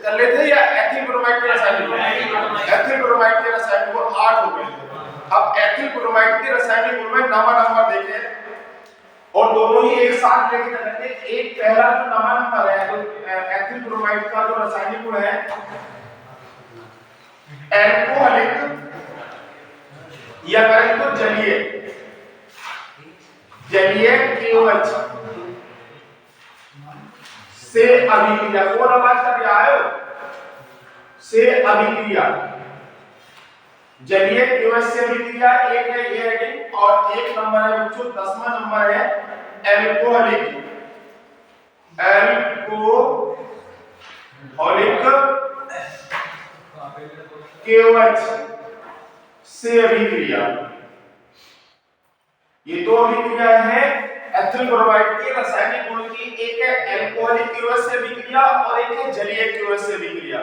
कर लेते हैं या एथिल ब्रोमाइड के रासायनिक गुण? एथिल ब्रोमाइड के रासायनिक गुण 8 हो गए। अब एथिल ब्रोमाइड के रासायनिक गुण में नामा नंबर देखें और दोनों ही एक साथ लेके चलेंगे। एक पहला जो नामा नंबर है तो एथिल ब्रोमाइड का जो रासायनिक गुण है एल्कोहलिक या करें तो जलीय KOH से अभिक्रिया। कौन आवाज कर रहा है? से अभिक्रिया, जलीय KOH से अभिक्रिया। एक है ये हेडिंग और एक नंबर है बच्चों 10वां नंबर है एल्कोहलिक KOH से अभिक्रिया। ये दो अभिक्रिया है एथिल ब्रोमाइड के रासायनिक गुण की। एक है एल्कोहलिक KOH से अभिक्रिया और एक है जलीय KOH से अभिक्रिया।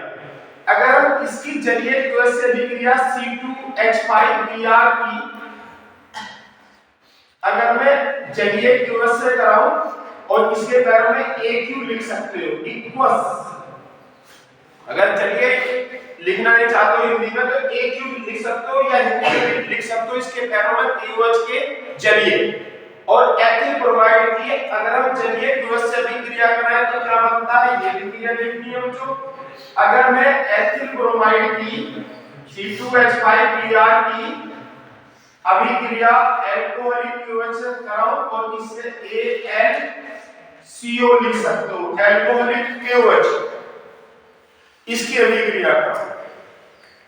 अगर हम इसकी जलीय KOH से अभिक्रिया C2H5Br की अगर मैं जलीय KOH से कराऊं और इसके पैरों में AQ लिख सकते हो इक्वस। अगर जलीय लिखना नहीं चाहते हो हिंदी में तो AQ लिख सकते हो या हिंदी में लिख सकते हो इसके पैरों में KOH के जलीय। और एथिल ब्रोमाइड की अगर हम जलीय KOH से अभिक्रिया कराएं तो क्या बनता है ये अभिक्रिया देखनी है बच्चों। अगर मैं एथिल ब्रोमाइड की C2H5Br की अभिक्रिया अल्कोहलिक KOH से कराऊं और इससे AlCO लिख सकते हो अल्कोहलिक KOH इसकी अभिक्रिया का।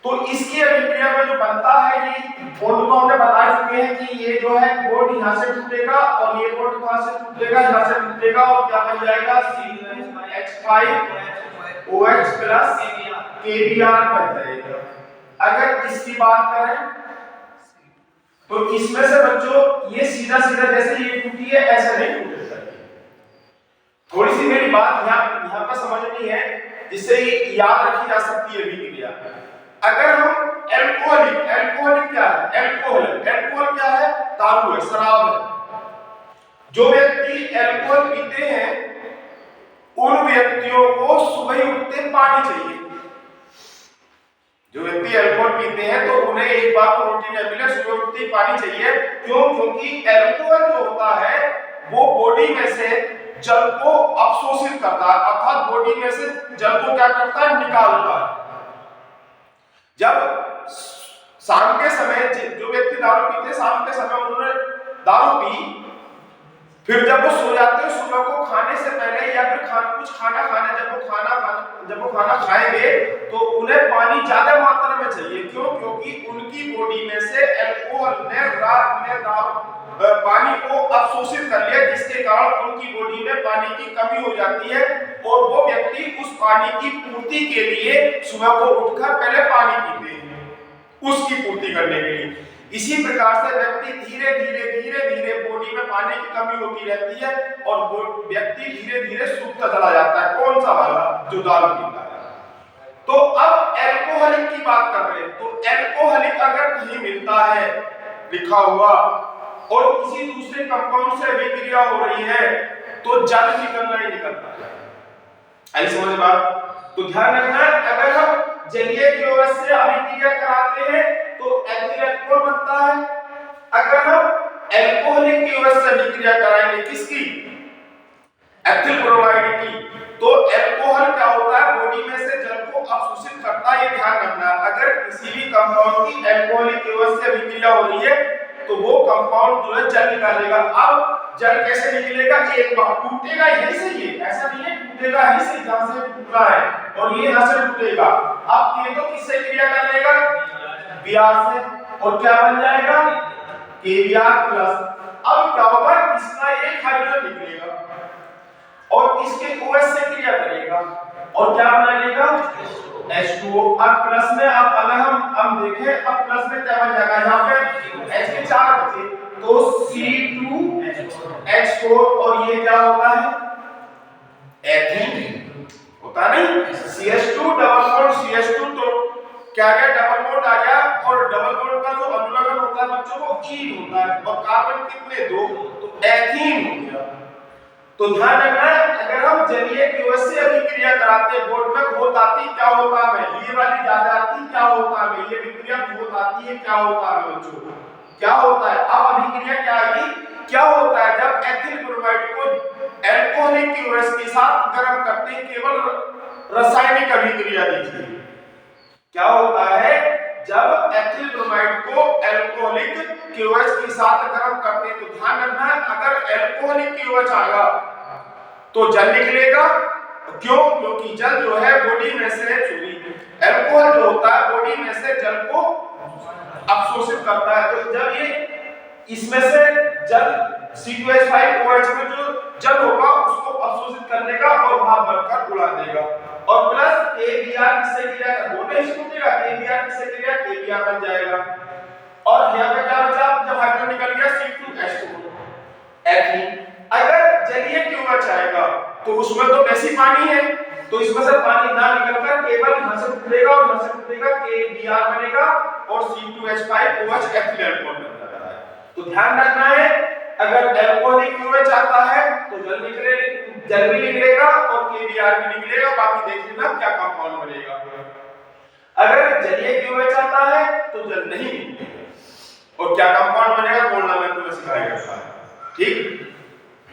तो इसकी अभिक्रिया में जो बनता है ये बॉन्ड को हमने बता चुके हैं कि ये जो है बॉन्ड यहां से टूटेगा और ये बॉन्ड कहां से टूटेगा यहां से टूटेगा और क्या बन जाएगा C2H5OH प्लस KBr बन जाएगा। अगर इसकी बात करें तो इसमें से बच्चों ये सीधा सीधा जैसे ये टूटी है ऐसा नहीं टूटेगा। थोड़ी सी मेरी बात यहां पर समझनी है जिससे ये याद रखी जा सकती है अभिक्रिया। अगर हम अल्कोहलिक क्या है? अल्कोहल क्या है? दारू है, शराब है। जो व्यक्ति अल्कोहल पीते हैं उन व्यक्तियों को सुबह उठते पानी चाहिए। जो व्यक्ति अल्कोहल पीते हैं तो उन्हें एक बार को रोटी न मिले सुबह उठते ही पानी चाहिए। क्यों? क्योंकि अल्कोहल जो होता है वो बॉडी में से जल को अवशोषित करता है अर्थात बॉडी में से जल को क्या करता है? निकालता है। जब शाम के समय जो व्यक्ति दारू पीते हैं शाम के समय उन्होंने दारू पी फिर जब वो सो जाते हैं सुबह को खाने से पहले या फिर कुछ खाना खाने जब वो खाना खाएंगे तो उन्हें पानी ज्यादा मात्रा में चाहिए। क्यों? क्योंकि उनकी बॉडी में से अल्कोहल ने रात में पानी को अवशोषित कर लिया जिसके कारण उनकी बॉडी में पानी की कमी हो जाती है और वो व्यक्ति उस पानी की पूर्ति के लिए सुबह को उठकर पहले पानी पीते हैं उसकी पूर्ति करने के लिए। इसी प्रकार से व्यक्ति धीरे धीरे बॉडी में पानी की कमी होती रहती है और वो व्यक्ति धीरे धीरे सूखता चला जाता है। कौन सा वाला? जो दारू पीता है। तो अब अल्कोहलिक की बात कर रहे हैं तो अल्कोहलिक अगर कहीं मिलता है लिखा हुआ और किसी दूसरे कंपाउंड से अभिक्रिया हो रही है तो जल निकलना ही निकलता है। ऐसे समझ बात। तो ध्यान रखना अगर हम जलीय KOH से अभिक्रिया कराते हैं तो एथिल अल्कोहल बनता है। अगर हम अल्कोहलिक KOH से अभिक्रिया कराएंगे किसकी? एथिल ब्रोमाइड की तो अल्कोहल क्या होता है? बॉडी में से जल को अवशोषित करता है। ये ध्यान रखना। अगर किसी भी कंपाउंड की अल्कोहलिक KOH से अभिक्रिया हो रही है तो वो कंपाउंड जो है जल निकालेगा। अब जल कैसे निकलेगा? एक बार टूटेगा यहीं से, ये ऐसा नहीं है टूटेगा यहीं से जहां से टूटा है और ये यहां से टूटेगा। अब ये तो किससे क्रिया कर लेगा? Br से और क्या बन जाएगा? KBr plus. अब क्या होगा? इसका एक हाइड्रोजन निकलेगा और इसके OH से क्रिया करेगा और क्या बना लेगा? H2O। अब प्लस में अगर हम देखें अब प्लस में क्या बन जाएगा? यहाँ पे H के 4 बचे तो C2H4 और ये क्या होता है? एथेन होता नहीं? CH2 डबल बॉन्ड CH2 तो क्या गया? डबल बॉन्ड आ गया और डबल बॉन्ड का जो अनुलग्न होता है बच्चों वो कीन होता है और कार्बन कितने? 2 तो एथीन हो गया। तो ध्यान रखना अगर हम जलीय QH से अभिक्रिया कराते हैं, बोर्ड में घोत आती क्या होता है, ये वाली ज्यादा आती क्या होता है, ये अभिक्रिया घोत आती है क्या होता है बच्चों, क्या होता है। अब अभिक्रिया क्या आएगी, क्या होता है जब एथिल ब्रोमाइड को अल्कोहलिक QH के साथ गर्म करते हैं, केवल रासायनिक अभिक्रिया दीजिए। क्या होता है जब एथिल ब्रोमाइड को अल्कोहलिक QH के साथ गर्म करते हैं, तो ध्यान रखना है अगर अल्कोहलिक QH आएगा तो जल निकलेगा। क्यों, क्योंकि जल जो है बॉडी में से अल्कोहल जो होता है बॉडी में से जल को अवशोषित करता है। तो जब ये इसमें से जल C2H5OH में जो जल होगा उसको अवशोषित करने का और वहां बढ़कर उड़ा देगा, और प्लस KBr किससे क्रिया कर बोले इसको देगा, KBr किससे क्रिया KBr बन जाएगा। और यहां पे क्या बचा, जब हाइड्रोजन निकल गया C2H2 एथीन। अगर जलीय QH आएगा तो उसमें तो वैसे पानी है, तो इसमें से पानी ना निकलकर केवल यहां से टूटेगा और यहां से टूटेगा KBr बनेगा और C2H5OH एथिल अल्कोहल बन जाता है। तो ध्यान रखना है अगर अल्कोहलिक QH आता है तो जल भी निकलेगा और KBr भी निकलेगा, बाकी देख लेना क्या कंपाउंड बनेगा। अगर जलीय QH आता है तो जल नहीं निकलेगा और क्या कंपाउंड बनेगा बोलना मैं तुम्हें सिखाएगा, ठीक।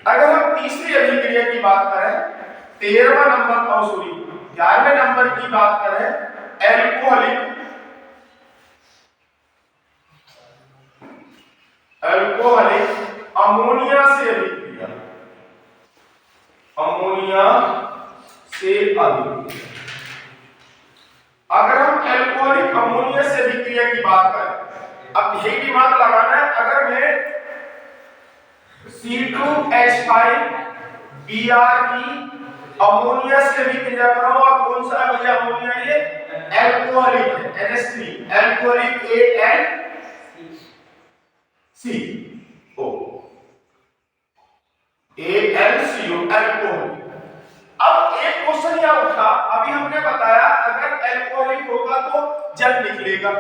अगर हम तीसरी अभिक्रिया की बात करें, 13वां नंबर 11वें नंबर की बात करें, अल्कोहलिक अमोनिया से अभिक्रिया, अमोनिया से अभिक्रिया। अगर हम अल्कोहलिक अमोनिया से अभिक्रिया की बात करें, अब यही दिमाग लगाना है, अगर मैं C2H5Br की अमोनिया से अभिक्रिया कराऊं, और कौन सा है भैया अमोनिया, ये अल्कोहलिक है NH3 अल्कोहलिक AlCO अल्कोहल। अब एक क्वेश्चन यह उठा, अभी हमने बताया अगर अल्कोहलिक होगा तो जल निकलेगा,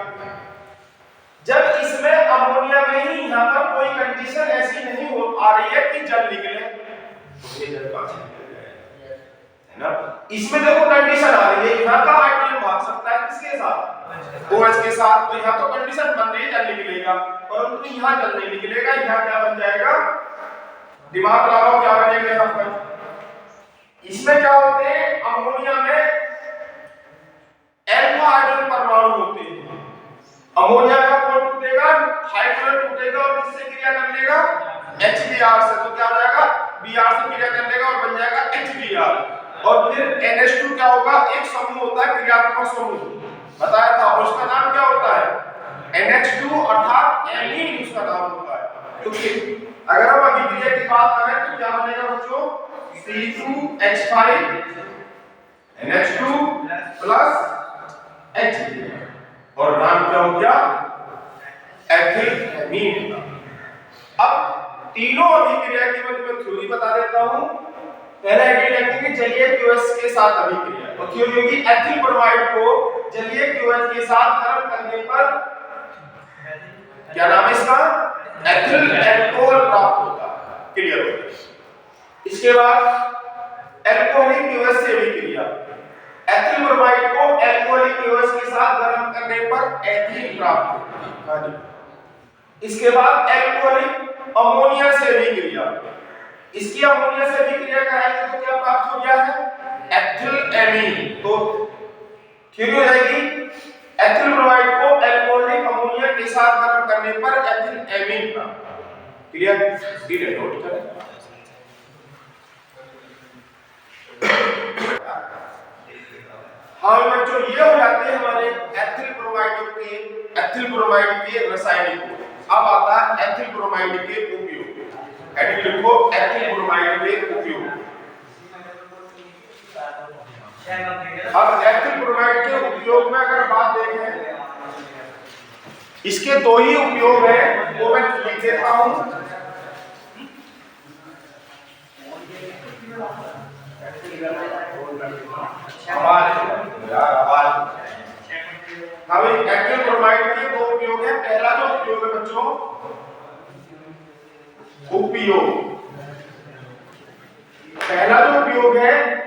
जब इसमें अमोनिया में ही यहां पर कोई कंडीशन ऐसी नहीं हो आ रही है कि जल निकले, तो ये जल कहां से निकलेगा, है ना। इसमें देखो कंडीशन आ रही है, यहां का हाइड्रोजन भाग सकता है किसके साथ, OH के साथ, तो यहां तो कंडीशन बन रही है जल निकलेगा, परंतु यहां जल नहीं निकलेगा, यहां क्या बन जाएगा, दिमाग लगाओ क्या बनेगा यहां पर। इसमें क्या होते हैं, अमोनिया में अल्फा हाइड्रोजन परमाणु होते हैं, अमोनिया का कौन टूटेगा, हाइड्रोजन टूटेगा और किससे क्रिया कर लेगा, HBr से, तो क्या हो जाएगा Br से क्रिया कर लेगा और बन जाएगा HBr, और फिर NH2 क्या होगा, एक समूह होता है क्रियात्मक समूह बताया था, और उसका नाम क्या होता है NH2 अर्थात एमीन उसका नाम होता है। तो फिर अगर हम अभिक्रिया की बात करें तो क्या बनेगा बच्चों, C2H5 NH2 प्लस HBr, और नाम क्या हो गया एथिल एमीन। अब तीनों अभिक्रिया की मैं तुम्हें थ्योरी बता देता हूं। पहला आइडिया रखेंगे जलीय QH के साथ अभिक्रिया, और थ्योरी होगी एथिल ब्रोमाइड को जलीय QH के साथ गर्म करने पर क्या नाम है इसका, एथिल अल्कोहल प्राप्त होता है, क्लियर हो गया। इसके बाद अल्कोहलिक QH से अभिक्रिया, एथिल ब्रोमाइड को अल्कोहलिक QH के साथ गर्म करने पर एथीन प्राप्त होता है। इसके बाद अल्कोहलिक अमोनिया से अभिक्रिया, इसकी अमोनिया से अभिक्रिया कराएंगे तो क्या प्राप्त हो गया है, एथिल एमीन। तो थ्योरी हो जाएगी एथिल ब्रोमाइड को अल्कोहलिक अमोनिया के साथ गर्म करने पर एथिल एमीन प्राप्त, क्लियर, क्लियर नोट करें। हाँ बच्चों, ये हो जाते हैं हमारे एथिल ब्रोमाइड के रासायनिक गुण। अब आता है एथिल ब्रोमाइड के उपयोग, हेडिंग लिखो एथिल ब्रोमाइड के उपयोग। अब एथिल ब्रोमाइड के उपयोग में अगर बात देखें, इसके दो ही उपयोग हैं, वो मैं लिख देता हूं। हमें एथिल ब्रोमाइड के दो उपयोग है। पहला जो उपयोग है बच्चों, उपयोग, पहला जो उपयोग योग है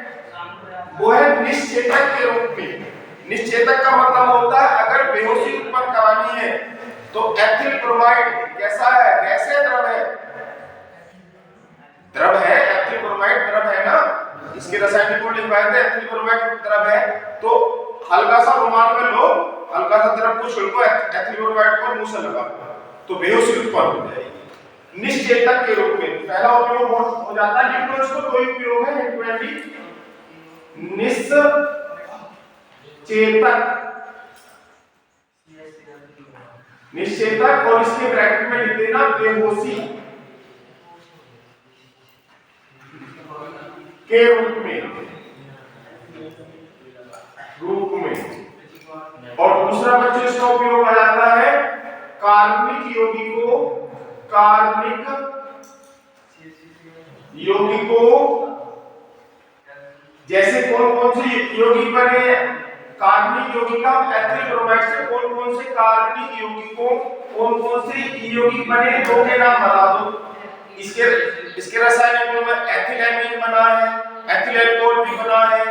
वो है निश्चेतक के रूप में। निश्चेतक का मतलब होता है अगर बेहोशी उत्पन्न करानी है तो एथिल ब्रोमाइड कैसा है, गैस है, द्रव है? द्रव है, एथिल ब्रोमाइड द्रव है ना, इसके रासायनिक गुण लिखवाए थे, एथिल ब्रोमाइड द्रव है। तो हल्का सा रुमाल में लो, हल्का सा द्रव को छिड़को एथिल ब्रोमाइड को मुंह से लगा तो बेहोशी उत्पन्न हो जाएगी निश्चेतक के रूप में। पहला उपयोग हो जाता है, लिख लो इसको, दो उपयोग है निश्चेतक, निश्चेतक और इसके ब्रैकेट में लिख देना बेहोशी के रूप में। और दूसरा बच्चों इसका उपयोग आ जाता है कार्बनिक यौगिकों, कार्बनिक यौगिकों जैसे कौन कौन से यौगिक बने हैं? कार्बनिक यौगिक एथिल ब्रोमाइड से कौन कौन से कार्बनिक यौगिकों, कौन कौन से यौगिक बने, दो के नाम बता दो। इसके रासायनिक गुण में एथिलेमीन बना है, एथिल अल्कोहल भी बना है,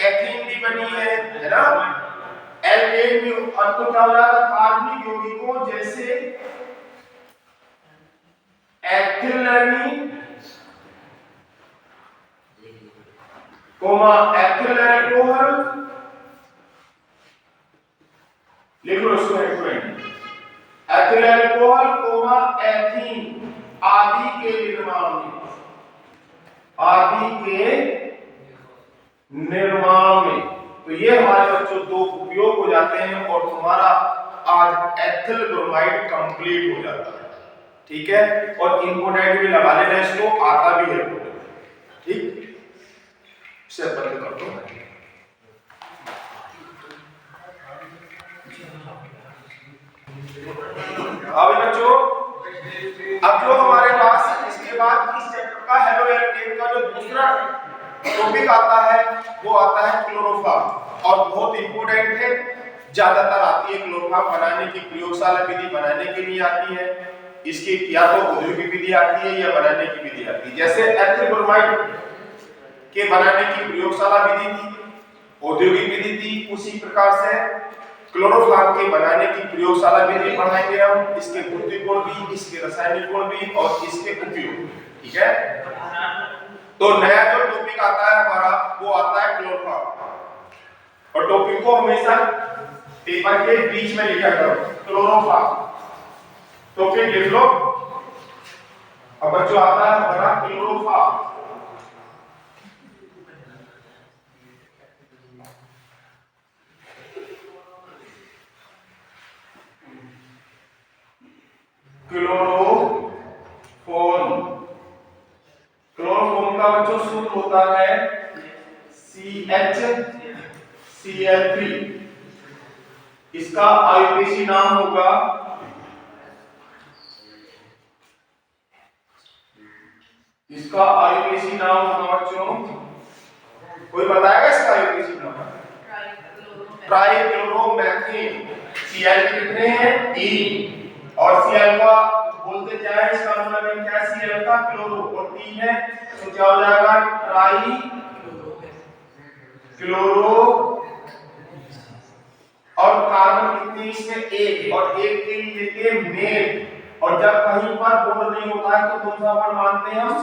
एथीन भी बनी है ना, एल्केन भी। और तो क्या हो जाएगा, कार्बनिक यौगिकों जैसे एथिलेमीन कोमा एथिल अल्कोहल, लिख लो इसको, एथिल अल्कोहल कोमा एथीन आदि के निर्माण में, आदि के निर्माण में। तो ये हमारे बच्चों दो उपयोग हो जाते हैं और तुम्हारा आज एथिल ब्रोमाइड कंप्लीट हो जाता है। ठीक है, और इंपोर्टेंट भी लगा लेना इसको, आता भी है। ठीक, इसे बंद कर दो। अब बच्चों, अब जो हमारे पास इसके बाद इस चैप्टर का हेलोएल्केन का जो दूसरा टॉपिक आता है वो आता है क्लोरोफॉर्म, और बहुत इंपॉर्टेंट है, ज्यादातर आती है क्लोरोफॉर्म बनाने की प्रयोगशाला विधि बनाने के लिए आती है। इसकी या तो औद्योगिक विधि आती है या बनाने की विधि आती है। जैसे एथिल ब्रोमाइड के बनाने की प्रयोगशाला विधि थी, औद्योगिक विधि थी, उसी प्रकार से क्लोरोफॉर्म के बनाने की प्रयोगशाला विधि पढ़ाएंगे हम, इसके भौतिक गुण भी, इसके रासायनिक गुण भी और इसके उपयोग। ठीक है, तो नया जो टॉपिक आता है हमारा वो आता है क्लोरोफॉर्म, और टॉपिक को हमेशा पेपर के बीच में लिखा करो, क्लोरोफॉर्म टॉपिक लिख लो। अब बच्चों आता है हमारा क्लोरोफॉर्म। क्लोरोफॉर्म का बच्चों सूत्र होता है CHCl3। इसका आयुर्वेदी नाम होगा, इसका आयुर्वेदी नाम होगा बच्चों, कोई बताएगा इसका आयुर्वेदी नाम? ट्राइक्लोरोमेथेन। Cl कितने हैं? 3, और Cl का बोलते क्या है, इसका मतलब क्या है? Cl का क्लोरो और 3 है, तो क्या हो जाएगा? ट्राई क्लोरो, और कार्बन कितने इसमें? 1, और 1 के लिए लेते हैं मेल, और जब कहीं पर बॉन्ड नहीं होता है तो कौन सा बॉन्ड मानते हैं हम?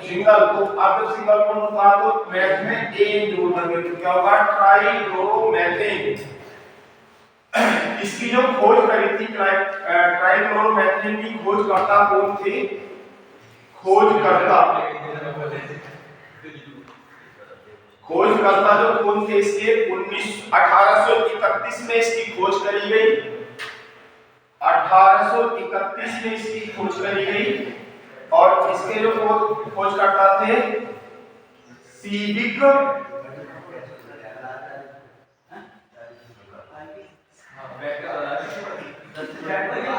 सिंगल। तो अब जब सिंगल बॉन्ड होता है तो मैथ में एन जोड़ देंगे, तो क्या होगा? ट्राइक्लोरोमेथेन। इसकी जो खोज करी थी, ट्राइक्लोरोमेथेन की खोजकर्ता कौन थे? खोजकर्ता जो कौन थे इसके? 1831 में इसकी खोज करी गई, 1831 में इसकी खोज करी गई, और इसके जो खोजकर्ता थे सीविक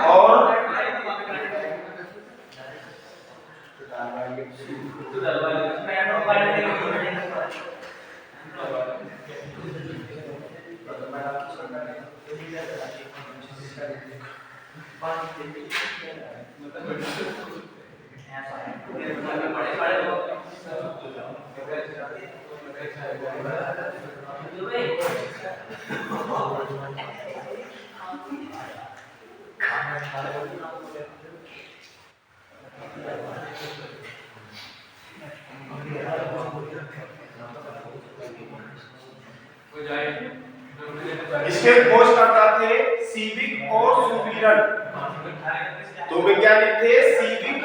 और इसके खोजकर्ता थे सीविक और सुमीरन। तो वैज्ञानिक थे सीविक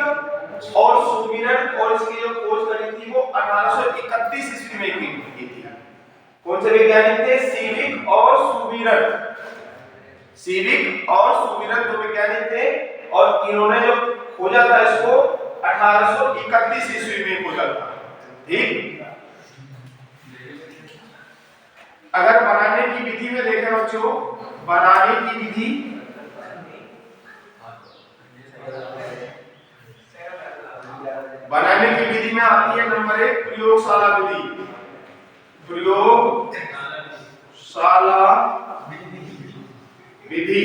और सुमीरन, और इसकी जो खोज करी थी वो 1831 ईस्वी में की थी। कौन से वैज्ञानिक थे? सीविक और सुमीरन। सीविक और सुमीरन दो वैज्ञानिक थे, और इन्होंने जो खोजा था इसको 1831 ईस्वी में खोजा था। ठीक। अगर बनाने की विधि में देखें बच्चों, बनाने की विधि में आती है नंबर 1 प्रयोगशाला विधि। प्रयोगशाला विधि।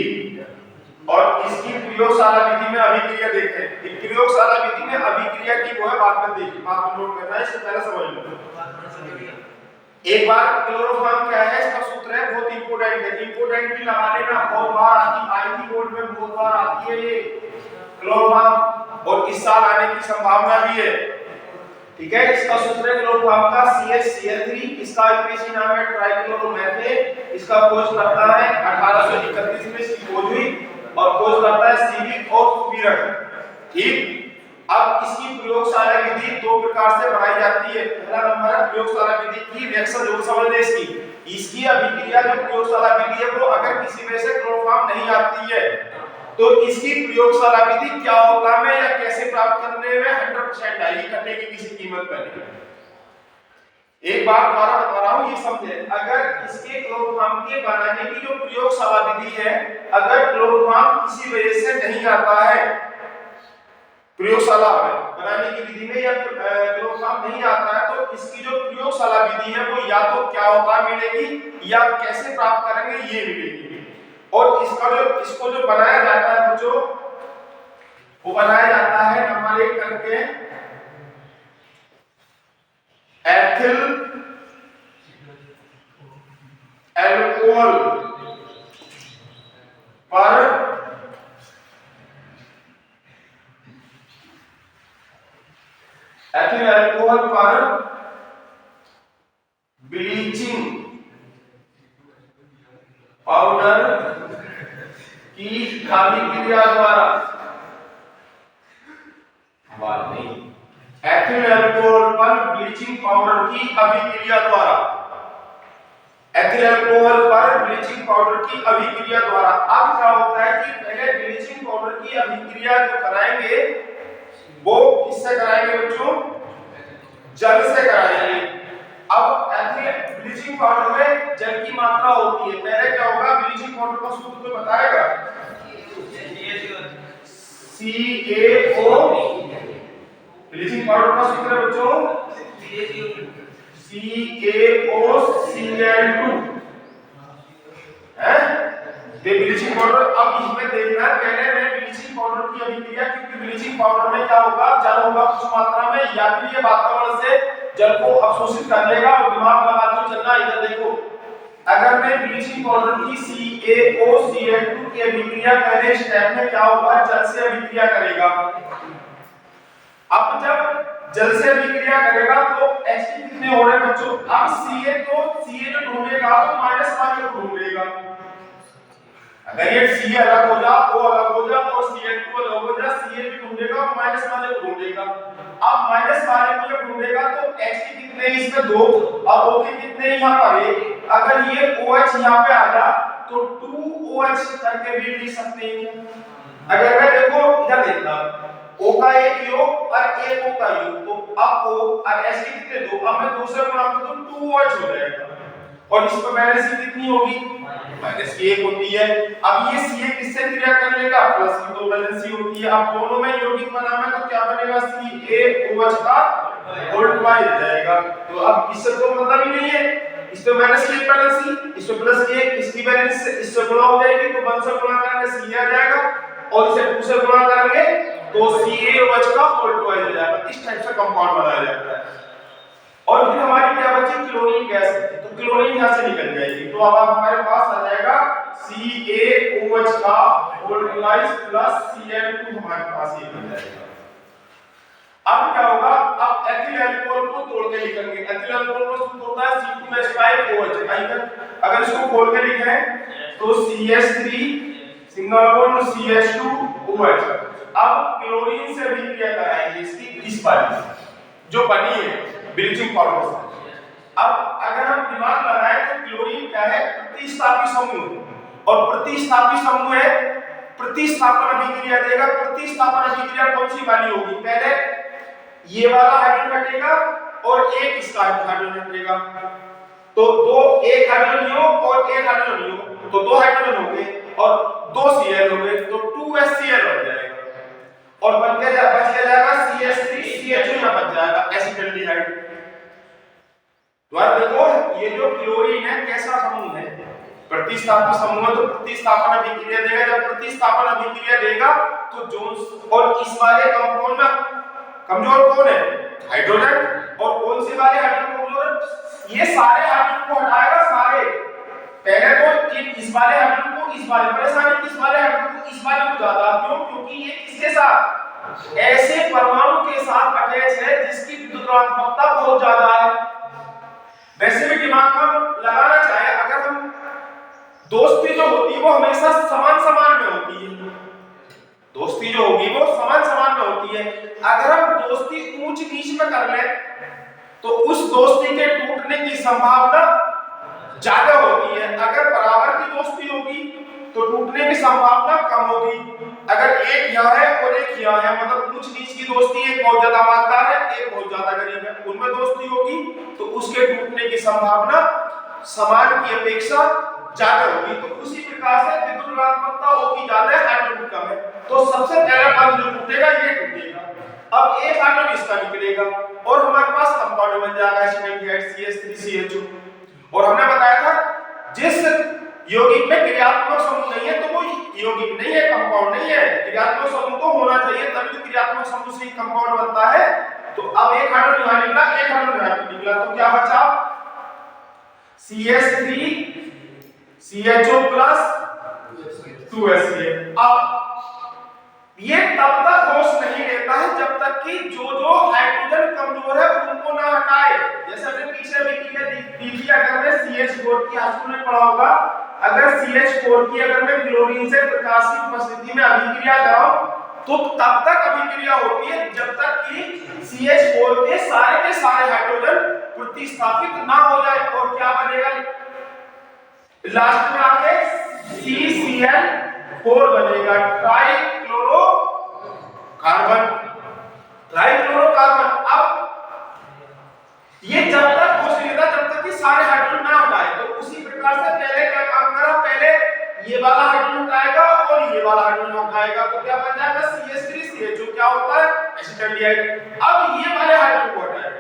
और इसकी प्रयोगशाला विधि में अभिक्रिया देखें। प्रयोगशाला विधि में अभिक्रिया की वो है बात में देखिए, बात में नोट करना है, इससे पहले समझ लो। एक बार क्लोरोफॉर्म क्या है, इसका सूत्र है, बहुत इंपोर्टेंट है, इंपोर्टेंट भी लगा लेना, बहुत बार आई थी बोर्ड में, बहुत बार आती है ये क्लोरोफॉर्म, और इस साल आने की संभावना भी है। ठीक है। इसका सूत्र है क्लोरोफॉर्म का CH3, इसका आईपीसी नाम है ट्राइक्लोरोमेथेन। इसका खोज करता है 1831 में इसकी खोज हुई, और खोज करता है सीविक और सुमीरन। ठीक। अब इसकी प्रयोगशाला विधि दो प्रकार से बनाई जाती है। पहला नंबर है प्रयोगशाला विधि की रिएक्शन, जो समझने इसकी अभिक्रिया जो प्रयोगशाला विधि है वो अगर किसी में से क्लोरोफॉर्म नहीं आती है तो इसकी प्रयोगशाला विधि क्या होता है या कैसे प्राप्त करने में 100% आएगी, करने की किसी कीमत पर नहीं। एक बात दोबारा बता रहा हूं, ये समझे। अगर इसके क्लोरोफॉर्म के बनाने की जो प्रयोगशाला विधि है, अगर क्लोरोफॉर्म किसी वजह से नहीं आता है प्रयोगशाला में बनाने की विधि में, या क्लोरोफॉर्म नहीं आता है, तो इसकी जो प्रयोगशाला विधि है वो या तो क्या होता मिलेगी या कैसे प्राप्त करेंगे ये मिलेगी। और इसको जो बनाया जाता है बच्चों, वो बनाया जाता है नंबर 1 करके एथिल अल्कोहल पर ब्लीचिंग पाउडर की अभिक्रिया द्वारा, एथिल अल्कोहल पर ब्लीचिंग पाउडर की अभिक्रिया द्वारा, एथिल अल्कोहल पर ब्लीचिंग पाउडर की अभिक्रिया द्वारा। अब क्या होता है कि पहले ब्लीचिंग पाउडर की अभिक्रिया जो कराएंगे वो किससे कराएंगे बच्चों? जल से कराएंगे। अब एथिल ब्लीचिंग पाउडर में जल की मात्रा होती है। पहले क्या होगा, ब्लीचिंग पाउडर का सूत्र कोई बताएगा? CaO। ब्लीचिंग पाउडर का सूत्र है बच्चों CaOCl2 है। ब्लीचिंग पाउडर, अब इसमें देखना है पहले मैं ब्लीचिंग पाउडर की अभिक्रिया, क्योंकि ब्लीचिंग पाउडर में क्या होगा, जल होगा कुछ मात्रा में, या फिर ये वातावरण से जल को अवशोषित कर लेगा। और दिमाग लगा के चलना, इधर देखो, अगर मैं ब्लीचिंग पाउडर की CaOCl2 की अभिक्रिया पहले स्टेप में क्या होगा, जल से अभिक्रिया करेगा। अब जब जल से अभिक्रिया करेगा तो H कितने हो रहे हैं बच्चों? अब Ca जो ढूंढेगा तो माइनस वाले को ढूंढेगा। अगर ये C अलग हो जा, O अलग हो जा और Cl2 अलग हो जा, Ca भी ढूंढेगा और माइनस वाले को ढूंढेगा। अब माइनस वाले को जब ढूंढेगा तो H के कितने इसमें 2 और O के कितने यहाँ पर 1। अगर ये OH यहाँ पे आ जा तो 2OH करके भी लिख सकते हैं। अगर मैं देखो इधर देखना, O का एक योग और एक O का योग, तो अब O और H के कितने 2, अब मैं 2 से गुणा कर दूं 2OH हो जाएगा। और इसमें माइनस की कितनी होगी? माइनस की 1 होती है। अब ये Ca किससे क्रिया कर लेगा? प्लस की 2 वैलेंसी होती है। अब दोनों में यौगिक बनाना है तो क्या बनेगा? CaOH का होल ट्वाइस जाएगा। तो अब इससे तो मतलब ही नहीं है, इसमें माइनस की 1 वैलेंसी, इसमें प्लस की 1, इसकी वैलेंसी इससे गुणा हो जाएगी तो 1 से गुणा करेंगे Ca आ जाएगा, और इसे 2 से गुणा करेंगे तो CaOH का होल ट्वाइस हो जाएगा। इस टाइप से कंपाउंड बनाया जाता है। और फिर हमारी क्या बची, क्लोरीन गैस। तो क्लोरीन यहाँ से निकल जाएगी, तो अब हमारे पास आ जाएगा CaOH का वोल्टेज प्लस Cl2 हमारे पास ये बन जाएगा। अब क्या होगा, अब एथिल अल्कोहल को तोड़ के लिखेंगे। एथिल अल्कोहल का सूत्र होता है C2H5OH। अगर इसको खोल के लिखें तो CH3 सिंगल बॉन्ड CH2OH। अब क्लोरीन से भी क्रिया कराएंगे इसकी इस वाली जो बनी है ब्लीचिंग पाउडर से। अब अगर हम दिमाग लगाएं तो क्लोरीन क्या है, प्रतिस्थापी समूह, और प्रतिस्थापी समूह है प्रतिस्थापन अभिक्रिया देगा। प्रतिस्थापन अभिक्रिया कौन सी वाली होगी, पहले ये वाला हाइड्रोजन हटेगा और एक इसका हाइड्रोजन हटेगा, तो एक हाइड्रोजन योग और एक हाइड्रोजन योग, तो दो हाइड्रोजन हो गए और दो Cl हो गए, तो 2HCl हो जाएगा और बच जाएगा CH3CHO यहाँ बच जाएगा एसिटाल्डिहाइड। तो आप देखो ये जो क्लोरीन है कैसा समूह है, प्रतिस्थापी समूह है, तो प्रतिस्थापन अभिक्रिया देगा। जब प्रतिस्थापन अभिक्रिया देगा तो जोन और इस वाले कंपाउंड में कमजोर कौन है, हाइड्रोजन, और कौन से वाले हाइड्रोजन कमजोर, ये सारे हाइड्रोजन को हटाएगा सारे। पहले तो इस वाले हाइड्रोजन को इस वाले परेशानी, इस वाले हाइड्रोजन को इस वाले को ज्यादा, क्यों, क्योंकि ये किसके साथ, ऐसे परमाणु के साथ अटैच है जिसकी विद्युत ऋणात्मकता बहुत ज्यादा है। वैसे भी दिमाग हम लगाना चाहे, अगर हम दोस्ती जो होती है वो हमेशा समान समान में होती है, दोस्ती जो होगी वो समान समान में होती है। अगर हम दोस्ती ऊंच नीच में कर ले तो उस दोस्ती के टूटने की संभावना ज्यादा होती है। अगर बराबर की दोस्ती होगी तो टूटने की संभावना कम होगी। अगर एक यहाँ है और एक यहाँ है, मतलब ऊंच नीच की दोस्ती, एक बहुत ज्यादा मालदार है एक बहुत ज्यादा गरीब है, उनमें दोस्ती होगी तो उसके टूटने की संभावना समान की अपेक्षा ज्यादा होगी। तो उसी प्रकार से विद्युत ऋणात्मकता होगी ज्यादा, हाइड्रोजन कम है, तो सबसे पहला बंध जो टूटेगा ये टूटेगा। अब एक हाइड्रोजन इसका निकलेगा और हमारे पास कंपाउंड बन जाएगा एसिटाल्डिहाइड CH3CHO। और हमने बताया था जिस यौगिक में क्रियात्मक समूह नहीं है तो वो यौगिक नहीं है, कंपाउंड नहीं है। क्रियात्मक समूह तो होना चाहिए तभी तो क्रियात्मक समूह से ही कंपाउंड बनता है। तो अब एक हाइड्रोजन यहाँ निकला, एक हाइड्रोजन यहाँ निकला, तो क्या बचा, CH3CHO प्लस 2HCl। अब ये तब तक होश नहीं लेता है जब तक कि जो हाइड्रोजन कमजोर है उनको ना हटाए। जैसे हमने पीछे भी देखी, अगर मैं CH4 की हाइड्रोजन में पढ़ा होगा, अगर CH4 की अगर मैं क्लोरीन से प्रकाश की उपस्थिति में अभिक्रिया कराऊं तो तब तक अभिक्रिया होती है जब तक कि CH4 के सारे हाइड्रोजन प्रतिस्थापित ना हो जाए। और क्या बनेगा लास्ट में आके CCl4 बनेगा, ट्राइक्लोरोकार्बन। अब ये जब तक हो लेगा जब तक कि सारे हाइड्रोजन ना हटाए। तो उसी प्रकार से पहले क्या काम करा, पहले ये वाला हाइड्रोजन हटाएगा और ये वाला हाइड्रोजन हटाएगा, तो क्या बन जाएगा CH3CHO, क्या होता है एसिटाल्डिहाइड। अब ये वाले हाइड्रोजन को हटाएगा,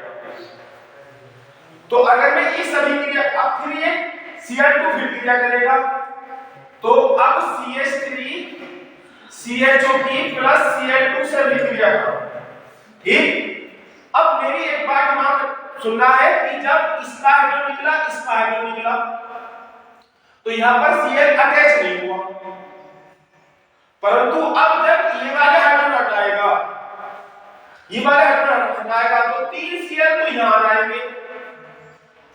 तो अगर मैं इस अभिक्रिया, अब फिर ये Cl2 फिर क्रिया करेगा, तो अब CH3CHO की प्लस Cl2 से अभिक्रिया करो, ठीक। अब मेरी एक बात दिमाग सुनना है कि जब इसका हाइड्रोजन निकला इसका हाइड्रोजन निकला तो यहां पर Cl अटैच नहीं हुआ, परंतु अब जब ये वाले हाइड्रोजन हटाएगा, ये वाले हाइड्रोजन हटाएगा तो 3 Cl तो यहां आ जाएंगे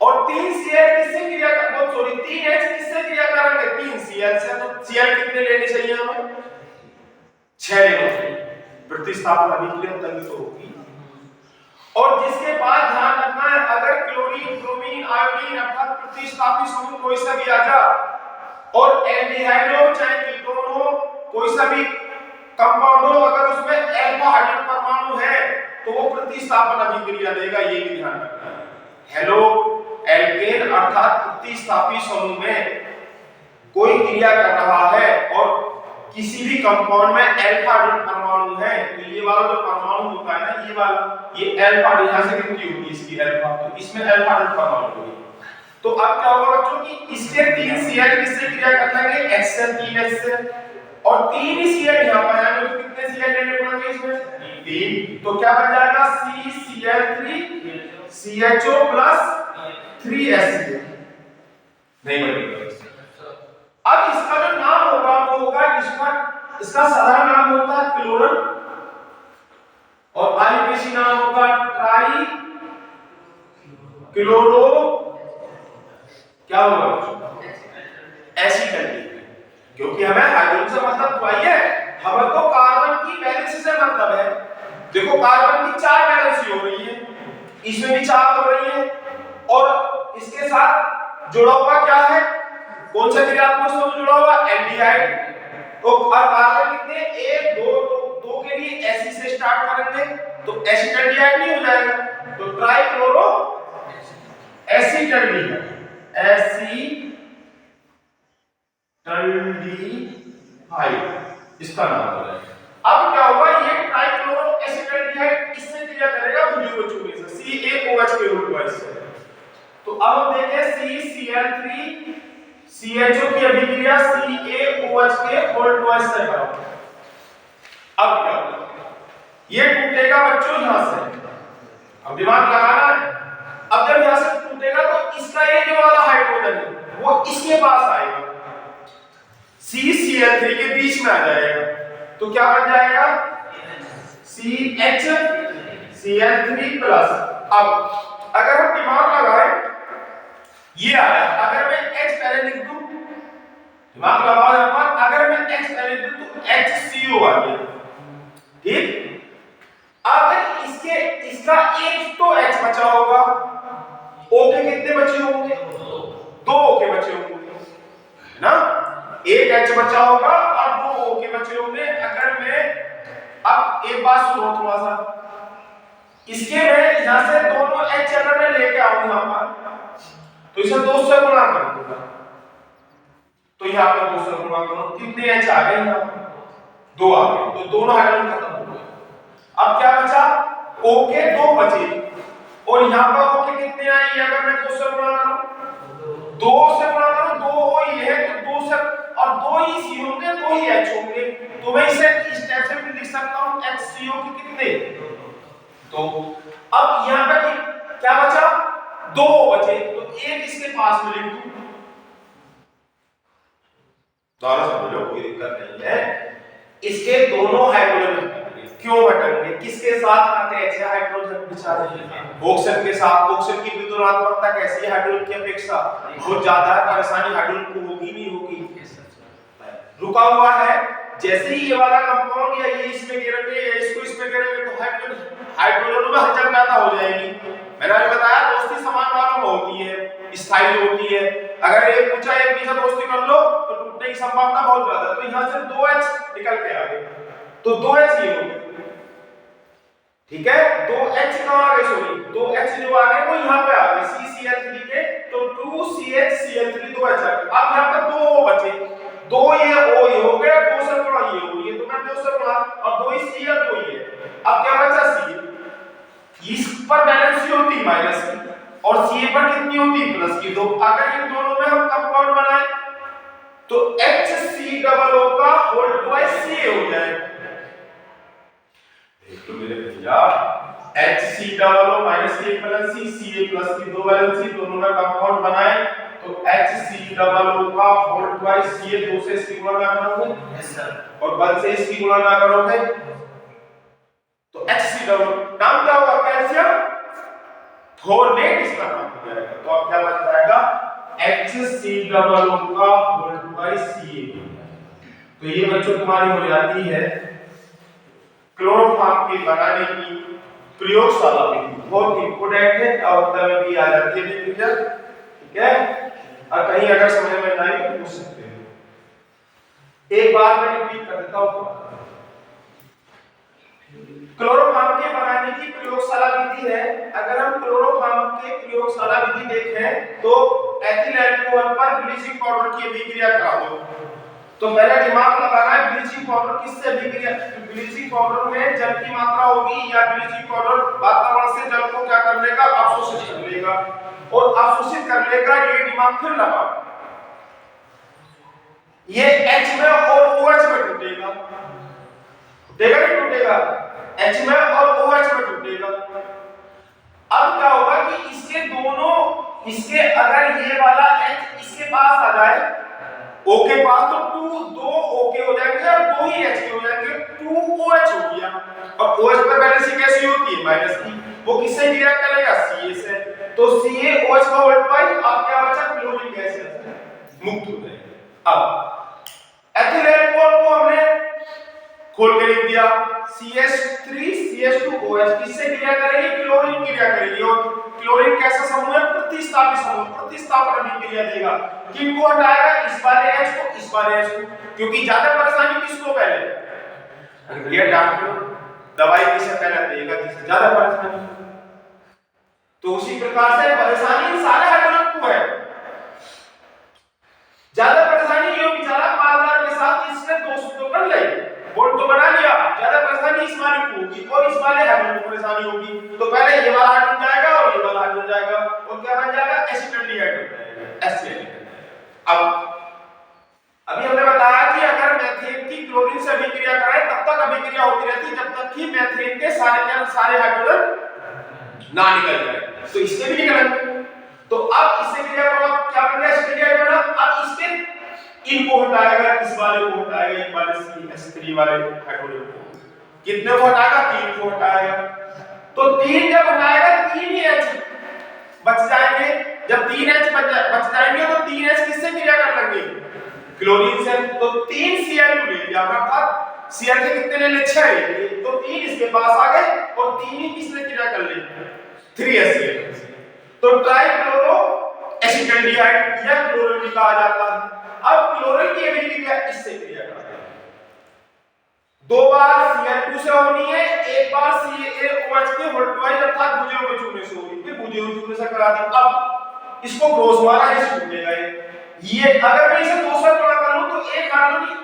और 3 Cl किससे क्रिया कर, सॉरी 3H किससे क्रिया करेंगे, 3 Cl से। तो Cl कितने लेने चाहिए हमें, 6 लेने चाहिए। प्रतिस्थापन अभिक्रिया तभी तो होगी। और जिसके बाद ध्यान रखना है, अगर क्लोरीन ब्रोमीन आयोडीन अर्थात प्रतिस्थापी समूह कोई सा भी आ जा और एल्डिहाइड हो चाहे कीटोन हो, कोई सा भी कंपाउंड हो, अगर उसमें अल्फा हाइड्रोजन परमाणु है तो वो प्रतिस्थापन अभिक्रिया देगा, ये भी ध्यान रखना है। हेलो एल्केन अर्थात प्रतिस्थापी समूह में कोई क्रिया कर रहा है और किसी भी कंपाउंड में अल्फा हाइड्रोजन परमाणु है, तो ये वाला जो परमाणु होता है ना, ये वाला, ये अल्फा यहां से कितनी होगी इसकी अल्फा, तो इसमें अल्फा हाइड्रोजन परमाणु होगी। तो अब क्या होगा बच्चों कि इसके 3 Cl किससे क्रिया कर लेंगे, HCl3H से, और 3 ही Cl यहां पर आएंगे तो कितने Cl लेने पड़ेंगे इसमें, 3। तो क्या बन जाएगा CCl3 CHO प्लस 3HCl नहीं बनेगा। अब इसका जो नाम होगा वो होगा इसका साधारण नाम होता है क्लोरन और आईपीसी नाम होगा ट्राई क्लोरो क्या होगा एसिड, क्योंकि हमें हाइड्रोजन से मतलब चाहिए, हमें तो कार्बन की वैलेंसी से मतलब है। देखो कार्बन की 4 वैलेंसी हो रही है, इसमें भी 4 हो रही है और इसके साथ जुड़ा हुआ क्या है, कौन सा क्रियात्मक समूह जुड़ा हुआ एल्डिहाइड। तो कार्बन कितने 1 2 के लिए एसिड से स्टार्ट करेंगे तो एसिटल्डिहाइड नहीं हो जाएगा, तो ट्राइक्लोरो एसिटल्डिहाइड इसका नाम हो जाएगा। अब क्या होगा, ये ट्राइक्लोरो एसिटल्डिहाइड इससे क्रिया करेगा बुजुर्ग से CaOH के रूप में से। तो अब हम देखें CCl3 CHO की अभिक्रिया CaOH के होल्ड से करो। अब क्या होगा, ये टूटेगा बच्चों यहां से, अब दिमाग लगाना है। अब जब यहां से टूटेगा तो इसका ये जो वाला हाइड्रोजन है वो इसके पास आएगा, CCl3 के बीच में आ जाएगा, तो क्या बन जाएगा CHCl3 प्लस। अब अगर हम दिमाग लगाएं, ये आया, अगर मैं H पहले लिख दूं, दिमाग लगाओ यहां पर, अगर मैं H पहले लिख दूं तो HCO आ गया, ठीक। अगर इसका एक तो H बचा होगा, O के कितने बचे होंगे, 2 O के बचे होंगे ना, एक H बचा होगा और 2 O के बचे होंगे। अगर मैं अब एक बात सुनो थोड़ा सा, इसके मैं यहां से दोनों H अगर मैं लेके आऊं यहां पर तो इसे 2 से गुणा कर दूंगा, तो यहां पर 2 से गुणा करो, कितने H आ गए, यहां 2 आ गए, तो दोनों हाइड्रोजन खत्म हो गए। अब क्या बचा, O के 2 बचे और यहां पर O के कितने आए, अगर मैं 2 से गुणा करूं, 2 से गुणा करूं, 2 O ये है तो 2 से और 2 ही C होंगे, 2 ही H होंगे, तो मैं इसे इस टाइप से भी लिख सकता हूं HCO के कितने, तो अब यहां पर क्या बचा, 2 बचे, तो एक इसके पास में लिख दूं, दोनों समझो कोई दिक्कत नहीं है। इसके दोनों हाइड्रोजन क्यों हटेंगे, किसके साथ अटैच है हाइड्रोजन बेचारे, ऑक्सीजन के साथ। ऑक्सीजन की विद्युतात्मकता कैसी है हाइड्रोजन की अपेक्षा, बहुत ज्यादा है, परेशानी हाइड्रोजन को होगी नहीं होगी, रुका हुआ है। जैसे ही ये वाला कंपाउंड या ये इसमें गिरेंगे या इसको इसमें गिरेंगे तो हाइड्रोजन में हलचल पैदा हो जाएगी। मैंने अभी बताया दोस्ती समान वालों में होती है, स्थायी होती है, अगर एक ऊंचा एक नीचा दोस्ती कर लो तो टूटने की संभावना बहुत ज्यादा है। तो यहां से 2H निकल के आ गए, तो 2H ये हो, ठीक है, 2H कहां आ गए, सॉरी 2H जो आ गए वो यहां पे आ गए CCl3 के, तो 2CHCl3 2H आ गए। अब यहां पर 2 O बचे, 2 ये O ये हो गया, 2 से गुणा ये हो गया, तो मैं 2 से गुणा और 2 ही C है 2 ही है। अब क्या बचा C, इस पर वैलेंसी होती माइनस की और Ca पर कितनी होती प्लस की, तो अगर इन दोनों में हम कंपाउंड बनाए तो HCOO का होल ट्वाइस Ca हो जाएगा। तो मेरे भैया HCOO minus Ca plus C, Ca plus की 2 वैलेंसी, दोनों में कंपाउंड बनाए तो HCOO का होल ट्वाइस Ca, 2 से इसकी गुणा ना करोगे और 1 से इसकी गुणा ना करोगे तो HCOO नाम क्या होगा, कैल्शियम फॉर्मेट इसका नाम हो जाएगा। तो अब क्या बन जाएगा HCOO का होल ट्वाइस Ca। तो ये बच्चों तुम्हारी हो जाती है क्लोरोफॉर्म के बनाने की प्रयोगशाला विधि, बहुत इंपोर्टेंट है और तब भी आ जाती है पिक्चर, ठीक है। और कहीं अगर समझ में ना आए तो पूछ सकते हो। एक बार मैं रिपीट कर देता हूं, क्लोरोफॉर्म के बनाने की प्रयोगशाला विधि है। अगर हम क्लोरोफॉर्म के प्रयोगशाला विधि देखें तो एथिल अल्कोहल पर ब्लीचिंग पाउडर की अभिक्रिया करा दो, तो पहले दिमाग लगाना है ब्लीचिंग पाउडर किससे अभिक्रिया, ब्लीचिंग पाउडर में जल की मात्रा होगी या ब्लीचिंग पाउडर वातावरण से जल को क्या कर लेगा, अवशोषित कर लेगा और अवशोषित कर लेगा, ये दिमाग फिर लगा, ये H में और OH में टूटेगा, टूटेगा नहीं टूटेगा, H में और OH में टूटेगा। अब क्या होगा इसके अगर ये वाला H इसके पास आ जाए O के पास, तो दो O के हो जाएंगे और दो ही H के हो जाएंगे, 2OH हो गया। और OH पर वैलेंसी कैसी होती है? माइनस की। वो किससे क्रिया करेगा? Ca से। तो CaOH का होल्ड पाई, अब क्या बचा? क्लोरीन गैस मुक्त हो जाएगी। अब एथिल अल्कोहल को हमने खोल के लिख दिया, CH3CH2OH किससे क्रिया करेगी? क्लोरीन क्रिया करेगी। और क्लोरीन कैसा समूह है? प्रतिस्थापी समूह। प्रतिस्थापन अभिक्रिया देगा। किनको हटाएगा? इस वाले H को, इस वाले H को, क्योंकि ज्यादा परेशानी किसको पहले? ये डॉक्टर दवाई किसे पहले देगा? जिससे ज्यादा परेशानी। तो उसी प्रकार से परेशानी सारे हाइड्रोजन को है। ज्यादा परेशानी ये बेचारा मालदार के साथ इसने दोस्त तो कर ले, बोल्ट तो बना लिया, ज्यादा परेशानी इस वाले को होगी और इस वाले हाइड्रोजन को परेशानी होगी। तो पहले ये वाला हाइड्रोजन जाएगा और ये वाला हाइड्रोजन जाएगा और क्या बन जाएगा? एसिटाल्डिहाइड हो जाएगा, HCl। अब अभी हमने बताया कि अगर मेथेन की क्लोरीन से अभिक्रिया कराएं तब तक अभिक्रिया होती रहती है जब तक कि मेथेन के सारे हाइड्रोजन ना निकल जाए। तो इसके भी निकलेंगे। तो अब इससे क्रिया करो, क्या बन गया? एसिटाल्डिहाइड बना। अब इसके इनको हटाएगा, इस वाले को हटाएगा, एक वाले CH3 वाले हाइड्रोजन को। कितने को हटाएगा? 3 को हटाएगा। तो 3 जब हटाएगा 3 ही H बच जाएंगे। जब 3 H बच जाएंगे तो 3 H किससे क्रिया कर लेंगे? क्लोरीन से। तो 3 Cl2 ले लिया, अर्थात Cl के कितने ले ले? 6 ले लिए। तो 3 इसके पास आ गए और 3 ही किसने क्रिया कर ली? 3HCl। तो ट्राइक्लोरो एसिटाल्डिहाइड या क्लोरीन भी कहा जाता है। अब क्लोरीन की अभिक्रिया इससे क्रिया करता है। 2 बार Cl2 से होनी है, एक बार CaOH के होल्टवाइज अर्थात बुझे हुए चूने से होगी, फिर बुझे हुए चूने से करा दी। अब इसको क्रॉस मारा, इस छूटेगा ये। अगर मैं इसे 2 से गुणा कर लूं तो एक हाइड्रोजन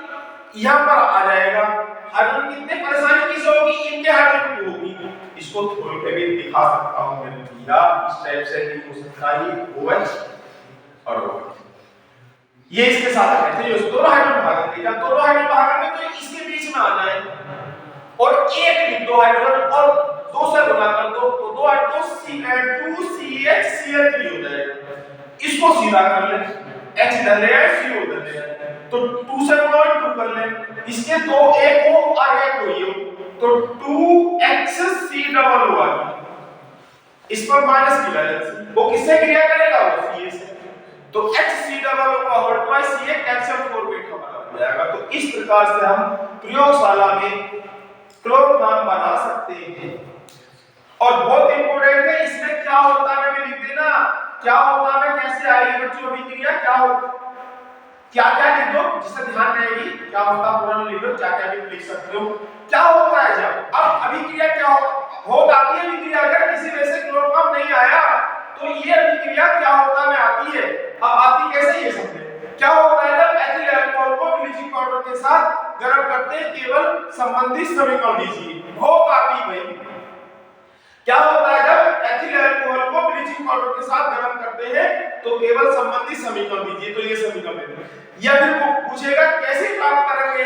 यहां पर आ जाएगा। हाइड्रोजन कितने परेशानी किसे होगी? इनके हाइड्रोजन को होगी। इसको थोड़ा के भी दिखा सकता हूं मैं, या इस टाइप से भी हो सकता है OH और OH। ये इसके साथ है, ये दोनों हाइड्रोजन भागेंगे। जब दोनों हाइड्रोजन भागेंगे तो इसके बीच में आ जाए और एक लिख दो हाइड्रोजन और 2 से गुणा कर दो तो 2 2CH3 हो जाएगा। इसको सीधा कर ले, H डाल ले, CO डाल ले, तो 2 से गुणा 2 कर ले। इसके 2 एक हो और एक हो, ये तो 2HC डबल हुआ। इस पर माइनस की वैलेंसी, वो किससे क्रिया करेगा? वो Ca से। तो HC डबल का whole twice Ca calcium formate हमारा बन जाएगा। तो इस प्रकार से हम प्रयोगशाला में क्लोरोफॉर्म बना सकते हैं। और बहुत इंपॉर्टेंट है, इसमें क्या होता है मैं लिख देना, क्या होता है, कैसे आएगी बच्चों अभिक्रिया, क्या होता, क्या क्या लिख दो जिससे ध्यान रहेगी। क्या होता पूरा लिख दो, क्या क्या भी लिख सकते हो। क्या होता है जब अब अभिक्रिया क्या होता है अभिक्रिया, अगर किसी वजह से क्लोरोफॉर्म नहीं आया तो ये अभिक्रिया क्या होता में आती है। अब आती कैसे ये समझे। क्या होता है जब एथिल अल्कोहल को ब्लीचिंग पाउडर के साथ गर्म करते हैं, केवल संबंधित समीकरण दीजिए, बहुत आती भाई। क्या होता है जब एथिल अल्कोहल को ब्लीचिंग पाउडर के साथ गर्म करते हैं तो केवल संबंधित समीकरण दीजिए। तो ये समीकरण दे दो, या फिर वो पूछेगा कैसे प्राप्त करेंगे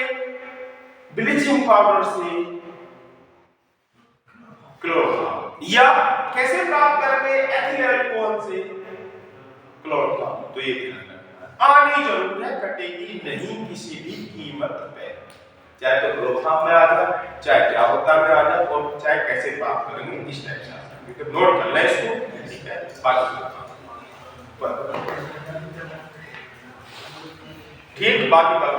ब्लीचिंग पाउडर से क्लोरोफॉर्म, या कैसे प्राप्त करेंगे एथिल अल्कोहल से क्लोरोफॉर्म। तो ये ध्यान रखना, आनी जरूर है, कटेगी नहीं किसी भी कीमत पे। चाहे तो क्लोरोफॉर्म में आ जाए, चाहे क्या होता में आ जाए, और चाहे कैसे प्राप्त करेंगे इस टाइप से। तो नोट कर लें इसको, ठीक है। ठीक, बाकी बात